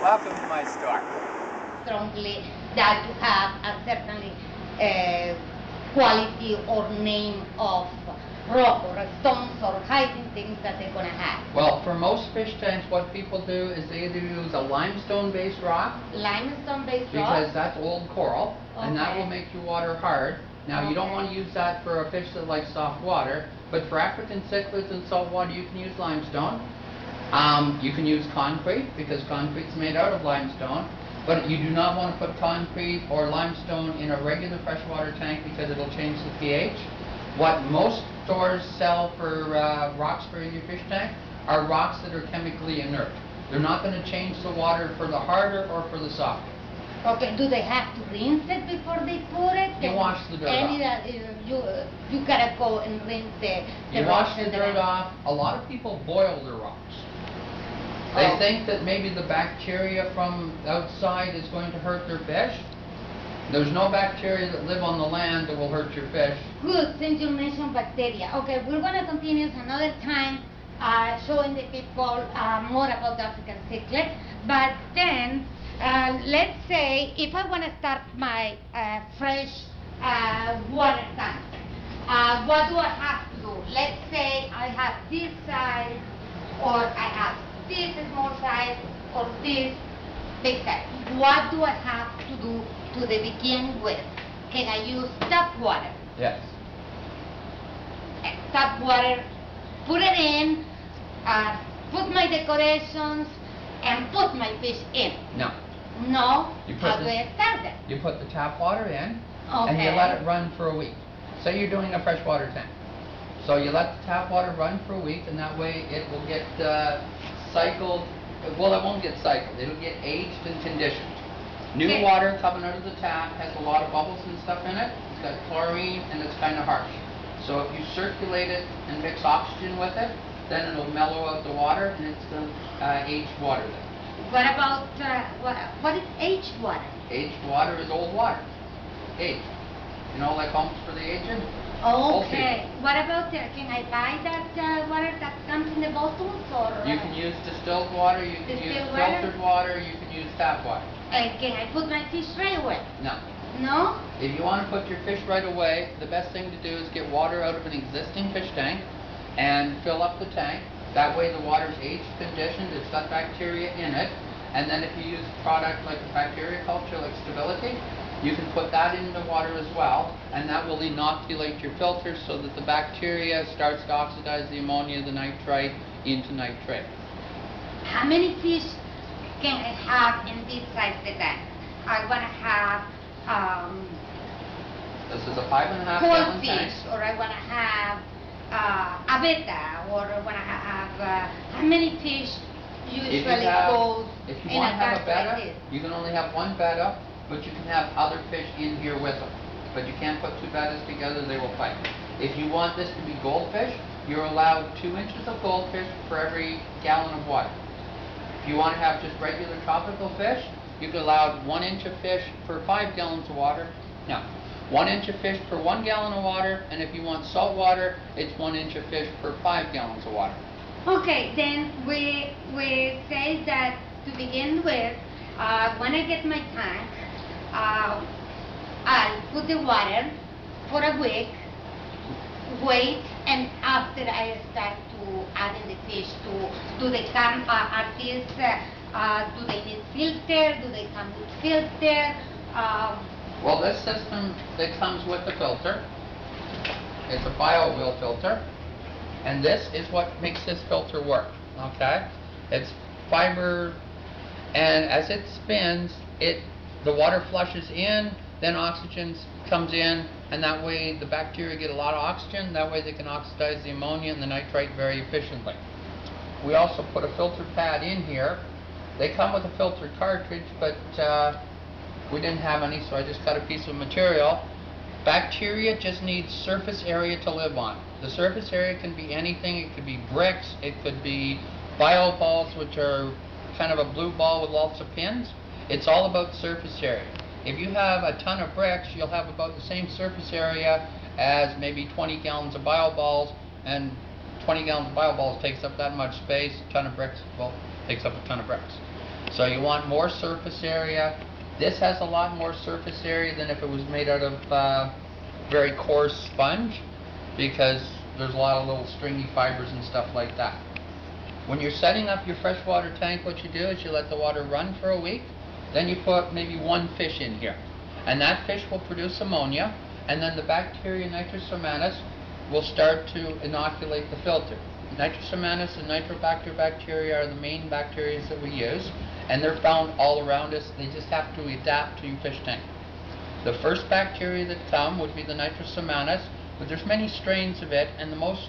welcome to my store. Strongly that you have a certainly quality or name of rock or stones or hiding things that they're going to have. Well, for most fish tanks, what people do is they either use a limestone-based rock. Limestone-based rock? Because that's old coral, okay. and that will make your water hard. Now, okay. you don't want to use that for a fish that likes soft water, but for African cichlids and salt water, you can use limestone. You can use concrete, because concrete's made out of limestone, but you do not want to put concrete or limestone in a regular freshwater tank because it'll change the pH. What most stores sell for rocks for your fish tank are rocks that are chemically inert. They're not going to change the water for the harder or for the softer. Okay, do they have to rinse it before they put it? You wash the dirt off. You gotta go and rinse the You wash the dirt off. A lot of people boil their rocks. They think that maybe the bacteria from outside is going to hurt their fish. There's no bacteria that live on the land that will hurt your fish. Good, since you mentioned bacteria. Okay, we're going to continue another time showing the people more about the African cichlid. But then, let's say if I want to start my fresh water tank, what do I have to do? Let's say I have this size, or I have this small size, or this big size. What do I have to do to begin with? Can I use tap water? Yes. Tap water, put it in, put my decorations, and put my fish in. No. No? How do I start it? You put the tap water in, okay. and you let it run for a week. Say you're doing a freshwater tank. So you let the tap water run for a week, and that way it will get cycled. Well, it won't get cycled. It'll get aged and conditioned. New okay. water coming out of the tap has a lot of bubbles and stuff in it. It's got chlorine, and it's kind of harsh. So if you circulate it and mix oxygen with it, then it'll mellow out the water, and it's going to age water then. What about, what is aged water? Aged water is old water. Aged. You know, like homes for the aged? Okay. What about, can I buy that water that comes in the bottles? Or you can use distilled water, you can use filtered water, you can use tap water. Can I put my fish right away? No. No? If you want to put your fish right away, the best thing to do is get water out of an existing fish tank and fill up the tank. That way the water's aged conditioned, it's got bacteria in it, and then if you use a product like a bacteria culture like Stability, you can put that in the water as well, and that will inoculate your filters so that the bacteria starts to oxidize the ammonia, the nitrite, into nitrate. How many fish can I have in this size tank? I want to have this is a 5.5 whole gallon fish, tank. or I want to have a betta, or I want to have how many fish usually goes if you in want a to have tank a betta, like this? you can only have one betta, but you can have other fish in here with them. But you can't put two bettas together, they will fight. If you want this to be goldfish, you're allowed 2 inches of goldfish for every gallon of water. If you want to have just regular tropical fish, you can allow 1 inch of fish per 5 gallons of water. No, 1 inch of fish per 1 gallon of water, and if you want salt water, it's 1 inch of fish per 5 gallons of water. Okay, then we say that to begin with, when I get my tank, I'll put the water for a week, wait, and after I start to adding the fish do they come do they need filter? Do they come with filter? Well, this system that comes with the filter, it's a bio-wheel filter, and this is what makes this filter work, okay? It's fiber, and as it spins, the water flushes in, then oxygen comes in, and that way the bacteria get a lot of oxygen, that way they can oxidize the ammonia and the nitrite very efficiently. We also put a filter pad in here. They come with a filter cartridge, but we didn't have any, so I just cut a piece of material. Bacteria just need surface area to live on. The surface area can be anything. It could be bricks, it could be bioballs, which are kind of a blue ball with lots of pins. It's all about surface area. If you have a ton of bricks, you'll have about the same surface area as maybe 20 gallons of bioballs, and 20 gallons of bioballs takes up that much space. A ton of bricks, well, takes up a ton of bricks. So you want more surface area. This has a lot more surface area than if it was made out of very coarse sponge, because there's a lot of little stringy fibers and stuff like that. When you're setting up your freshwater tank, what you do is you let the water run for a week, then you put maybe one fish in here. And that fish will produce ammonia, and then the bacteria Nitrous hermanus will start to inoculate the filter. Nitrous hermanus and Nitrobacter bacteria are the main bacteria that we use, and they're found all around us. They just have to adapt to your fish tank. The first bacteria that come would be the Nitrous hermanus, but there's many strains of it, and the most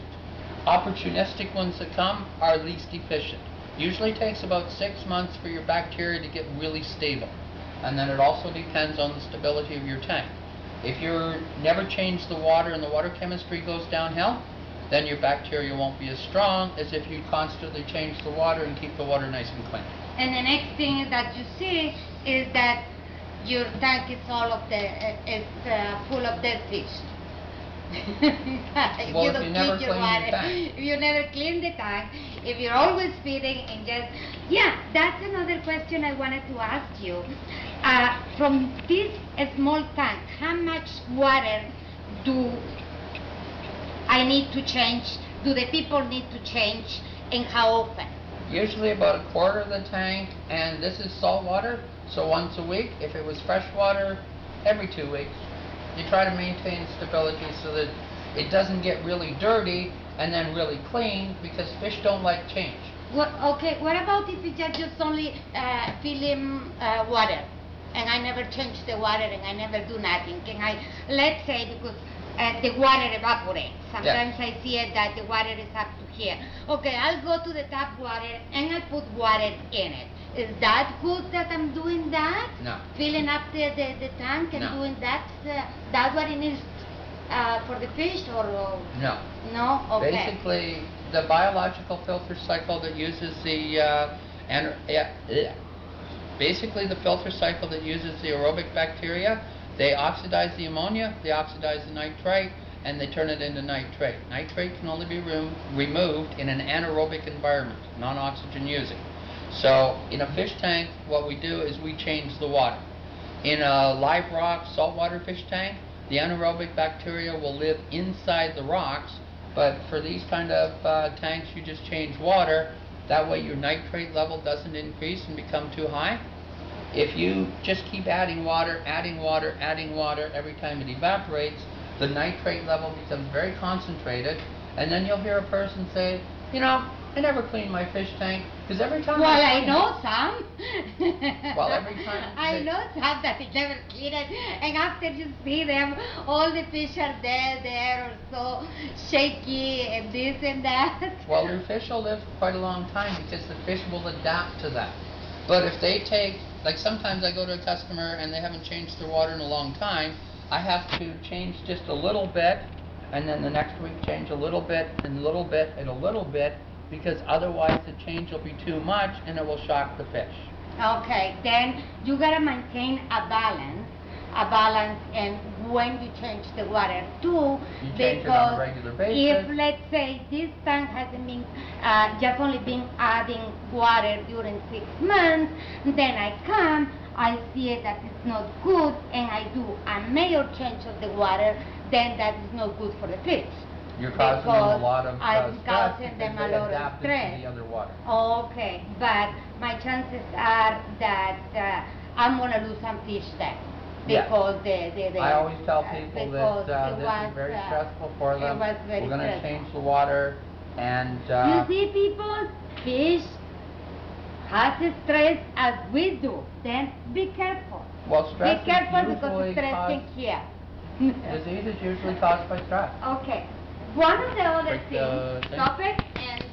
opportunistic ones that come are least efficient. Usually takes about 6 months for your bacteria to get really stable, and then it also depends on the stability of your tank. If you never change the water and the water chemistry goes downhill, then your bacteria won't be as strong as if you constantly change the water and keep the water nice and clean. And the next thing that you see is that your tank is full of dead fish. Well, you if don't you never keep your clean water. your tank. If you never clean the tank, if you're always feeding and just... Yeah, that's another question I wanted to ask you. From this small tank, how much water do I need to change? Do the people need to change, and how often? Usually about a quarter of the tank, and this is salt water, so once a week. If it was fresh water, every 2 weeks. You try to maintain stability so that it doesn't get really dirty and then really clean, because fish don't like change. Okay, what about if you just only fill in water, and I never change the water and I never do nothing? Can I, let's say, because the water evaporates. Sometimes I see it that the water is up to here. Okay, I'll go to the tap water and I'll put water in it. Is that good that I'm doing that? No. Filling up the tank and doing that? That's what it is for the fish, or? No. No? Okay. Basically, the biological filter cycle that uses the basically the filter cycle that uses the aerobic bacteria, they oxidize the ammonia, they oxidize the nitrite, and they turn it into nitrate. Nitrate can only be removed in an anaerobic environment, non-oxygen using. So in a fish tank, what we do is we change the water. In a live rock saltwater fish tank, the anaerobic bacteria will live inside the rocks, but for these kind of tanks, you just change water. That way your nitrate level doesn't increase and become too high. If you just keep adding water, adding water, adding water every time it evaporates, the nitrate level becomes very concentrated, and then you'll hear a person say, you know, I never clean my fish tank, because every time I know some. Well, every time I know some that they never clean it, and after you see them, all the fish are dead, they're so shaky and this and that. Well, your fish will live quite a long time because the fish will adapt to that. But if they take, like sometimes I go to a customer and they haven't changed their water in a long time, I have to change just a little bit, and then the next week change a little bit, and a little bit, and a little bit, because otherwise the change will be too much and it will shock the fish. Okay, then you gotta maintain a balance, and when you change the water too, You change it on a regular basis. If let's say this tank hasn't been just only been adding water during 6 months, then I come, I see it that it's not good, and I do a major change of the water, then that is not good for the fish. You're causing them a lot of I'm stress causing because them a they lot of adapted stress. to the other water. Okay, but my chances are that I'm gonna lose some fish then. Yes. Because I always tell people that this is very stressful for them. It was very We're going to stressful. change the water, and You see, people, fish has stress as we do. Then be careful. well, stress Be careful is because usually stress can caused, kill. disease is usually caused by stress. Okay. One of the other Like the things, thing? stop it and